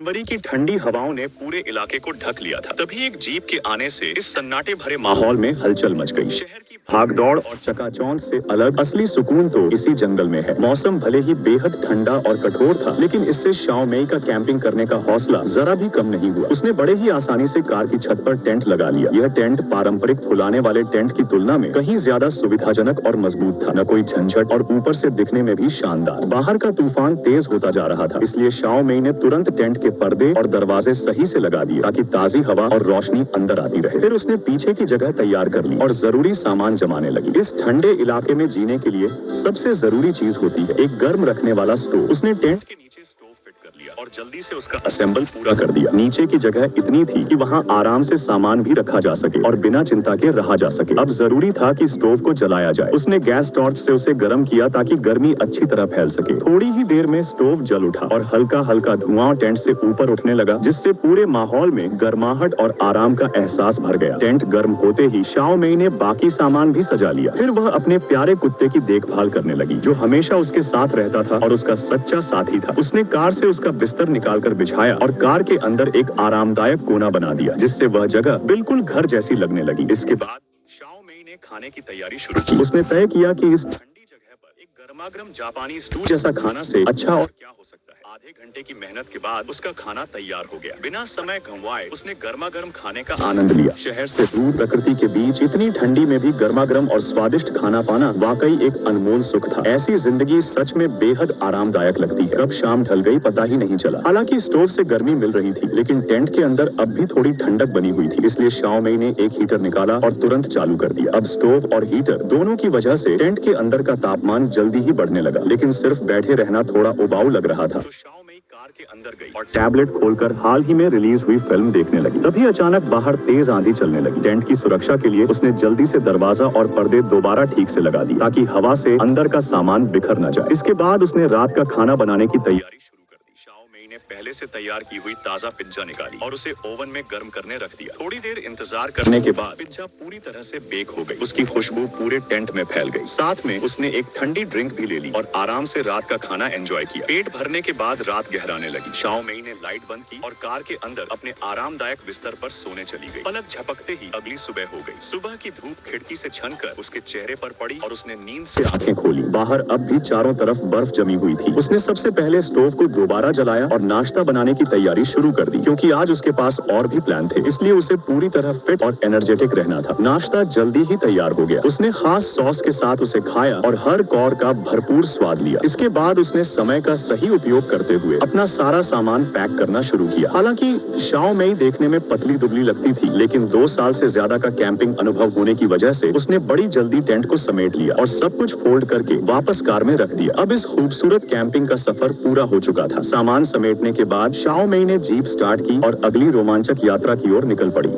जनवरी की ठंडी हवाओं ने पूरे इलाके को ढक लिया था। तभी एक जीप के आने से इस सन्नाटे भरे माहौल में हलचल मच गई। शहर की भागदौड़ और चकाचौंध से अलग असली सुकून तो इसी जंगल में है। मौसम भले ही बेहद ठंडा और कठोर था, लेकिन इससे शाओ मेई का कैंपिंग करने का हौसला जरा भी कम नहीं हुआ। उसने बड़े ही आसानी से कार की छत पर टेंट लगा लिया। यह टेंट पारंपरिक फुलाने वाले टेंट की तुलना में कहीं ज्यादा सुविधाजनक और मजबूत था। न कोई झंझट और ऊपर से दिखने में भी शानदार। बाहर का तूफान तेज होता जा रहा था, इसलिए शाओ मेई ने तुरंत टेंट के पर्दे और दरवाजे सही से लगा दिए ताकि ताजी हवा और रोशनी अंदर आती रहे। फिर उसने पीछे की जगह तैयार कर ली और जरूरी सामान जमाने लगी। इस ठंडे इलाके में जीने के लिए सबसे जरूरी चीज होती है एक गर्म रखने वाला स्टोव। उसने टेंट के नीचे स्टोव फिट कर लिया और जल्दी से उसका असेंबल पूरा कर दिया। नीचे की जगह इतनी थी कि वहां आराम से सामान भी रखा जा सके और बिना चिंता के रहा जा सके। अब जरूरी था कि स्टोव को जलाया जाए। उसने गैस टॉर्च से उसे गर्म किया ताकि गर्मी अच्छी तरह फैल सके। थोड़ी ही देर में स्टोव जल उठा और हल्का हल्का धुआं टेंट से ऊपर उठने लगा, जिससे पूरे माहौल में गर्माहट और आराम का एहसास भर गया। टेंट गर्म होते ही शाओ मेई ने बाकी सामान भी सजा लिया। फिर वह अपने प्यारे कुत्ते की देखभाल करने लगी, जो हमेशा उसके साथ रहता था और उसका सच्चा साथी था। उसने कार से उसका बिस्तर निकालकर बिछाया और कार के अंदर एक आरामदायक कोना बना दिया, जिससे वह जगह बिल्कुल घर जैसी लगने लगी। इसके बाद शाओ मेई ने खाने की तैयारी शुरू की। उसने तय किया कि इस ठंडी जगह पर एक गर्मागर्म जापानी स्टू जैसा खाना से अच्छा और क्या हो सकता है। आधे घंटे की मेहनत के बाद उसका खाना तैयार हो गया। बिना समय गंवाए उसने गर्मा गर्म खाने का आनंद लिया। शहर से दूर प्रकृति के बीच इतनी ठंडी में भी गर्मा गर्म और स्वादिष्ट खाना पाना वाकई एक अनमोल सुख था। ऐसी जिंदगी सच में बेहद आरामदायक लगती है। कब शाम ढल गई पता ही नहीं चला। हालांकि स्टोव से गर्मी मिल रही थी, लेकिन टेंट के अंदर अब भी थोड़ी ठंडक बनी हुई थी। इसलिए शाओ मेई ने एक हीटर निकाला और तुरंत चालू कर दिया। अब स्टोव और हीटर दोनों की वजह से टेंट के अंदर का तापमान जल्दी ही बढ़ने लगा, लेकिन सिर्फ बैठे रहना थोड़ा उबाऊ लग रहा था। शाओ मेई कार के अंदर गई और टैबलेट खोलकर हाल ही में रिलीज हुई फिल्म देखने लगी। तभी अचानक बाहर तेज आंधी चलने लगी। टेंट की सुरक्षा के लिए उसने जल्दी से दरवाजा और पर्दे दोबारा ठीक से लगा दिए ताकि हवा से अंदर का सामान बिखर न जाए। इसके बाद उसने रात का खाना बनाने की तैयारी शुरू कर दी। शाओ मेई ने पहले से तैयार की हुई ताजा पिज्जा निकाली और उसे ओवन में गर्म करने रख दिया। थोड़ी देर इंतजार करने के बाद पिज्जा पूरी तरह से बेक हो गई। उसकी खुशबू पूरे टेंट में फैल गई। साथ में उसने एक ठंडी ड्रिंक भी ले ली और आराम से रात का खाना एंजॉय किया। पेट भरने के बाद रात गहराने लगी। शाओ मेई ने लाइट बंद की और कार के अंदर अपने आरामदायक बिस्तर पर सोने चली गई। पलक झपकते ही अगली सुबह हो गई। सुबह की धूप खिड़की से छनकर उसके चेहरे पर पड़ी और उसने नींद से आंखें खोली। बाहर अब भी चारों तरफ बर्फ जमी हुई थी। उसने सबसे पहले स्टोव को दोबारा जलाया और नाश्ता बनाने की तैयारी शुरू कर दी। क्योंकि आज उसके पास और भी प्लान थे, इसलिए उसे पूरी तरह फिट और एनर्जेटिक रहना था। नाश्ता जल्दी ही तैयार हो गया। उसने खास सॉस के साथ उसे खाया और हर कौर का भरपूर स्वाद लिया। इसके बाद उसने समय का सही उपयोग करते हुए अपना सारा सामान पैक करना शुरू किया। हालांकि शाओ मेई देखने में पतली दुबली लगती थी, लेकिन 2 साल से ज्यादा का कैंपिंग अनुभव होने की वजह से उसने बड़ी जल्दी टेंट को समेट लिया और सब कुछ फोल्ड करके वापस कार में रख दिया। अब इस खूबसूरत कैंपिंग का सफर पूरा हो चुका था। सामान समेटने के बाद शाओ मेई ने जीप स्टार्ट की और अगली रोमांचक यात्रा की ओर निकल पड़ी।